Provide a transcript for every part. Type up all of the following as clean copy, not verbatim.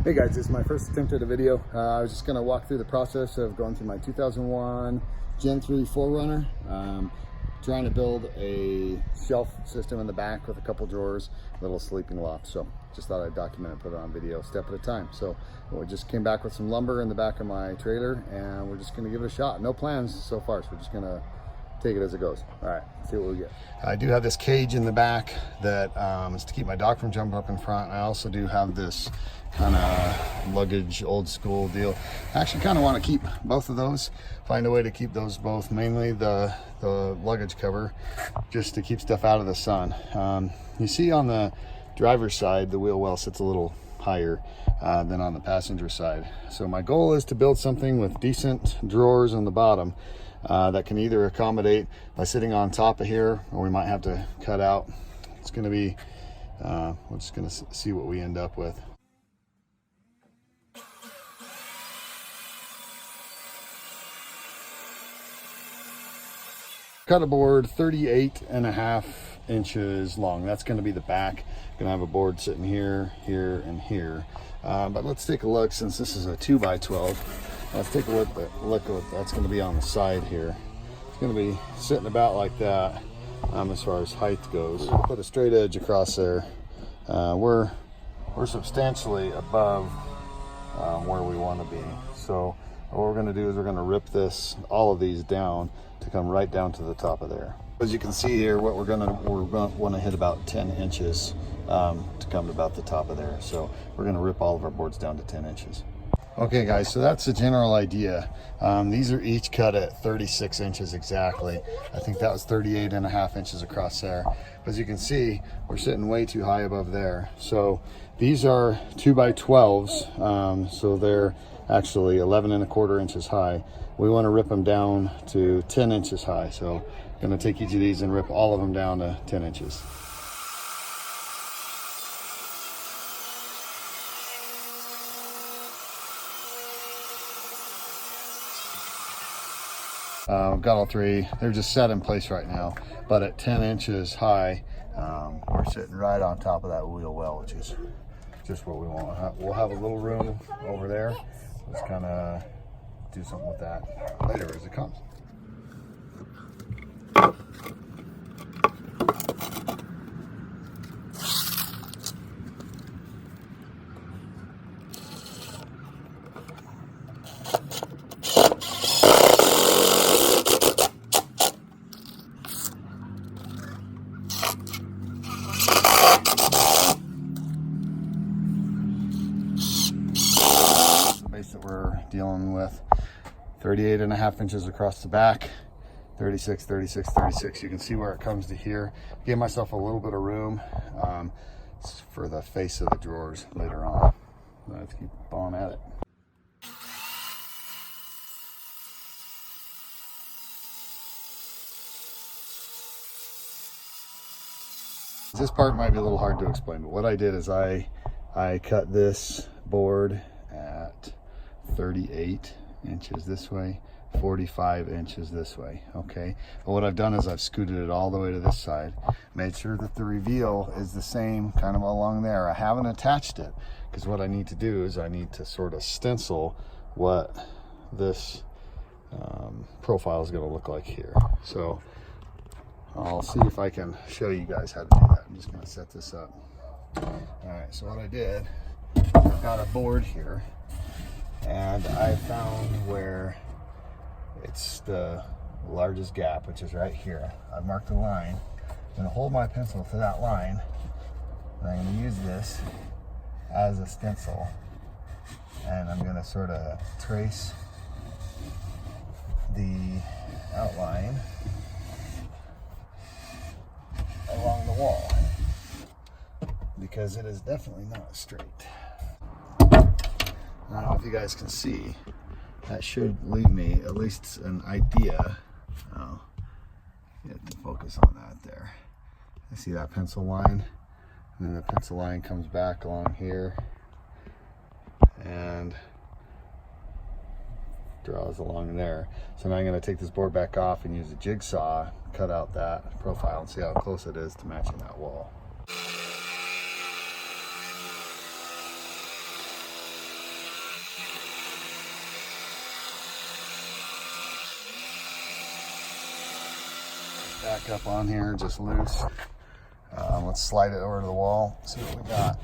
Hey guys, this is my first attempt at a video. I was just going to walk through the process of going through my 2001 Gen 3 4Runner. Trying to build a shelf system in the back with a couple drawers, little sleeping loft. So just thought I'd document and put it on video step at a time. So we just came back with some lumber in the back of my trailer and we're just going to give it a shot. No plans so far, so we're just going to take it as it goes. All right, see what we get. I do have this cage in the back that is to keep my dog from jumping up in front. I also do have this kind of luggage old school deal. I actually kind of want to keep both of those, find a way to keep those both, mainly the luggage cover, just to keep stuff out of the sun. You see on the driver's side the wheel well sits a little higher than on the passenger side, so my goal is to build something with decent drawers on the bottom that can either accommodate by sitting on top of here, or we might have to cut out. It's going to be we're just going to see what we end up with. Cut a board 38.5 inches long. That's going to be the back. Gonna have a board sitting here, here, and here. But let's take a look, since this is a 2x12. Let's take a look at what that's going to be on the side here. It's going to be sitting about like that as far as height goes. Put a straight edge across there. We're substantially above where we want to be. So what we're going to do is we're going to rip all of these down to come right down to the top of there. As you can see here, what we're going to want to hit about 10 inches to come to about the top of there. So we're going to rip all of our boards down to 10 inches. Okay guys, so that's the general idea. These are each cut at 36 inches exactly. I think that was 38.5 inches across there. As you can see, we're sitting way too high above there. So these are 2x12s, so they're actually 11.25 inches high. We want to rip them down to 10 inches high. So I'm going to take each of these and rip all of them down to 10 inches. Got all three. They're just set in place right now, but at 10 inches high, we're sitting right on top of that wheel well, which is just what we want. We'll have a little room over there. Let's kind of do something with that later as it comes. That we're dealing with 38.5 inches across the back, 36, 36, 36. You can see where it comes to here. Gave myself a little bit of room for the face of the drawers later on. Let's keep on at it. This part might be a little hard to explain, but what I did is I cut this board at 38 inches this way, 45 inches this way. Okay, but what I've done is I've scooted it all the way to this side, made sure that the reveal is the same kind of along there. I haven't attached it because what I need to do is I need to sort of stencil what this profile is going to look like here. So I'll see if I can show you guys how to do that. I'm just going to set this up. All right, so what I did, I've got a board here, and I found where it's the largest gap, which is right here. I've marked a line. I'm going to hold my pencil to that line, and I'm going to use this as a stencil, and I'm going to sort of trace the outline along the wall, because it is definitely not straight. I don't know if you guys can see, that should leave me at least an idea. Oh, you have to focus on that there. I see that pencil line, and then the pencil line comes back along here and draws along there. So now I'm going to take this board back off and use a jigsaw, cut out that profile, and see how close it is to matching that wall. back up on here, just loose. Let's slide it over to the wall, see what we got.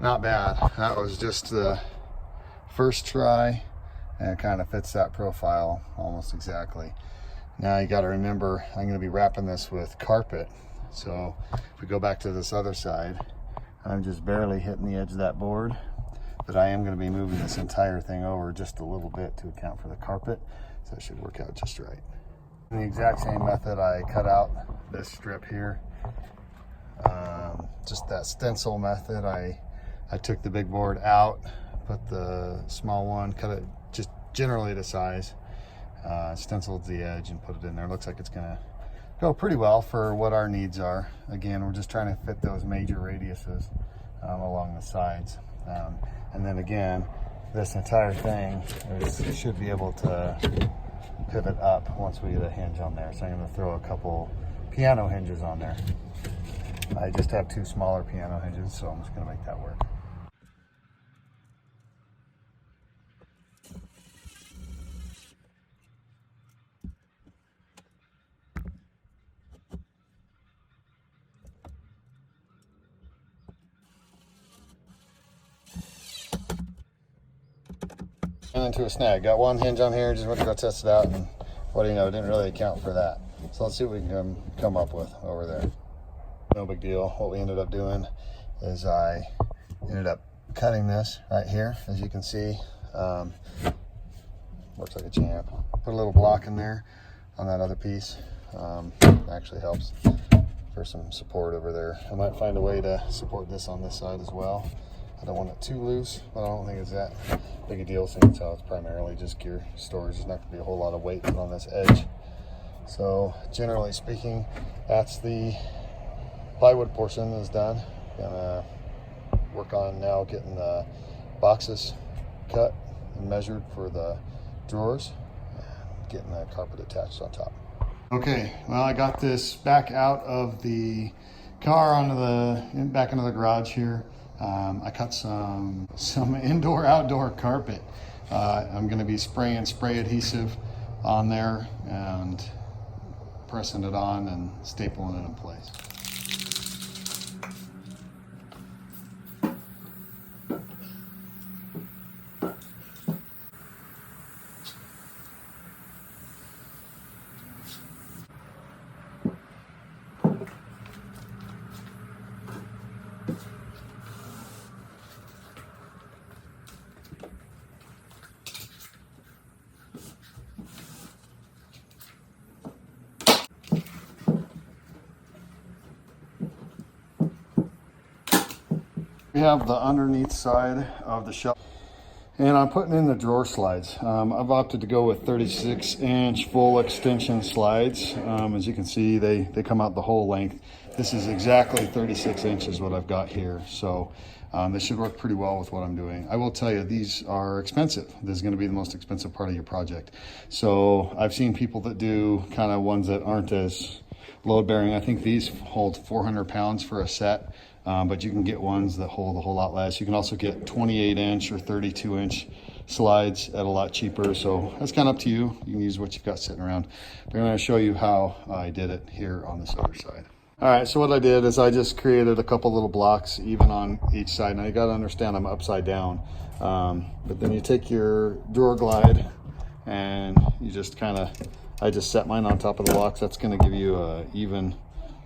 Not bad. That was just the first try, and it kind of fits that profile almost exactly. Now you got to remember, I'm going to be wrapping this with carpet. So if we go back to this other side, I'm just barely hitting the edge of that board, but I am going to be moving this entire thing over just a little bit to account for the carpet. So it should work out just right. In the exact same method, I cut out this strip here. Just that stencil method. I took the big board out, put the small one, cut it just generally to size, stenciled the edge and put it in there. Looks like it's gonna go pretty well for what our needs are. Again, we're just trying to fit those major radiuses along the sides. And then again, this entire thing should be able to pivot up once we get a hinge on there. So I'm going to throw a couple piano hinges on there. I just have two smaller piano hinges, so I'm just going to make that work. And into a snag. Got one hinge on here, just went to go test it out, and what do you know, didn't really account for that. So let's see what we can come up with over there. No big deal. What we ended up doing is I ended up cutting this right here, as you can see. Works like a champ. Put a little block in there on that other piece. Actually helps for some support over there. I might find a way to support this on this side as well. I don't want it too loose, but I don't think it's that big a deal since it's primarily just gear storage. There's not going to be a whole lot of weight on this edge. So generally speaking, that's the plywood portion is done. Gonna work on now getting the boxes cut and measured for the drawers and getting the carpet attached on top. Okay, well, I got this back out of the car back into the garage here. I cut some indoor-outdoor carpet. I'm going to be spraying spray adhesive on there and pressing it on and stapling it in place. We have the underneath side of the shelf, and I'm putting in the drawer slides. I've opted to go with 36-inch full extension slides. As you can see, they come out the whole length. This is exactly 36 inches what I've got here, so this should work pretty well with what I'm doing. I will tell you, these are expensive. This is going to be the most expensive part of your project. So I've seen people that do kind of ones that aren't as load bearing. I think these hold 400 pounds for a set. But you can get ones that hold a whole lot less. You can also get 28-inch or 32-inch slides at a lot cheaper. So that's kind of up to you. You can use what you've got sitting around. But I'm going to show you how I did it here on this other side. All right, so what I did is I just created a couple little blocks even on each side. Now you got to understand I'm upside down. But then you take your drawer glide and you just I just set mine on top of the blocks. That's going to give you an even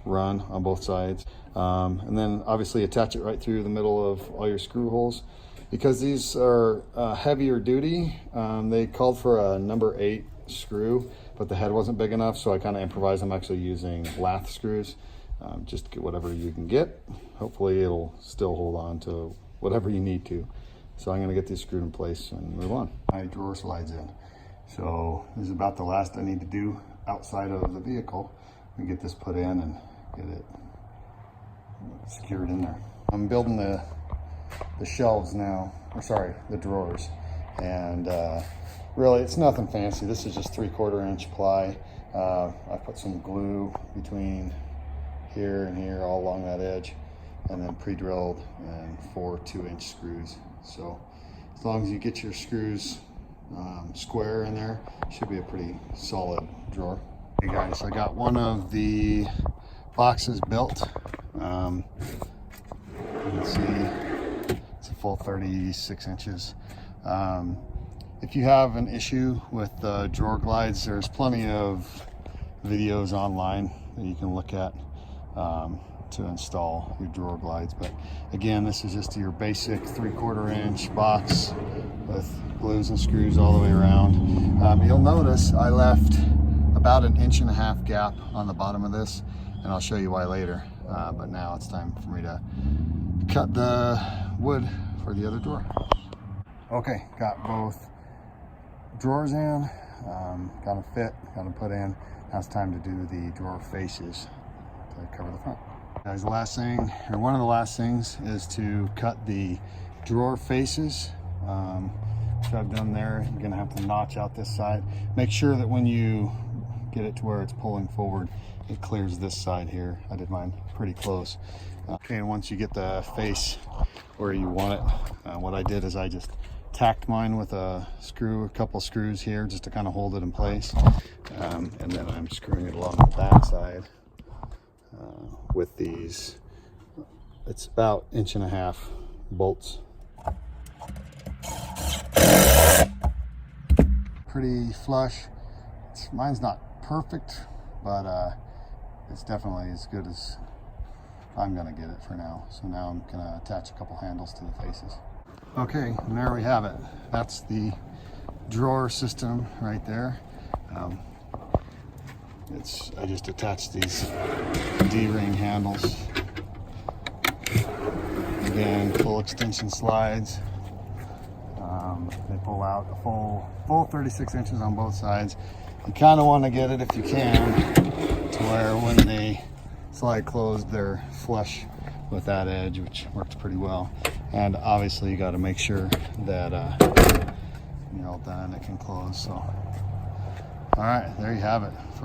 run on both sides. And then obviously attach it right through the middle of all your screw holes. Because these are heavier duty, they called for a number 8 screw, but the head wasn't big enough, so I kind of improvised. I'm actually using lath screws. Just get whatever you can get. Hopefully it'll still hold on to whatever you need to. So I'm going to get these screwed in place and move on. My drawer slides in. So this is about the last I need to do outside of the vehicle. We get this put in and get it secured in there. I'm building the shelves now, or sorry, the drawers. And really it's nothing fancy. This is just 3/4 inch ply. I put some glue between here and here all along that edge, and then pre-drilled and 4 2-inch screws. So as long as you get your screws square in there. Should be a pretty solid drawer. Hey guys, I got one of the boxes built. You can see it's a full 36 inches. If you have an issue with drawer glides, there's plenty of videos online that you can look at to install your drawer glides. But again, this is just your basic 3/4 inch box with glues and screws all the way around. You'll notice I left about 1.5 inch gap on the bottom of this, and I'll show you why later. But now it's time for me to cut the wood for the other drawer. Okay, got both drawers in, got them fit, got them put in. Now it's time to do the drawer faces to cover the front. Guys, the last thing, or one of the last things, is to cut the drawer faces. Which I've done there. You're gonna have to notch out this side. Make sure that when you get it to where it's pulling forward, it clears this side here. I did mine pretty close. Okay, and once you get the face where you want it, what I did is I just tacked mine with a couple screws here, just to kind of hold it in place. And then I'm screwing it along the back side with these, it's about 1.5 inch bolts. Pretty flush. Mine's not perfect, but it's definitely as good as I'm gonna get it for now. So now I'm gonna attach a couple handles to the faces. Okay, and there we have it. That's the drawer system right there. I just attached these D-ring handles. Again, full extension slides. They pull out a full 36 inches on both sides. You kind of want to get it, if you can, to where when they slide closed, they're flush with that edge, which works pretty well. And obviously you got to make sure that you're all done, it can close. So all right, there you have it.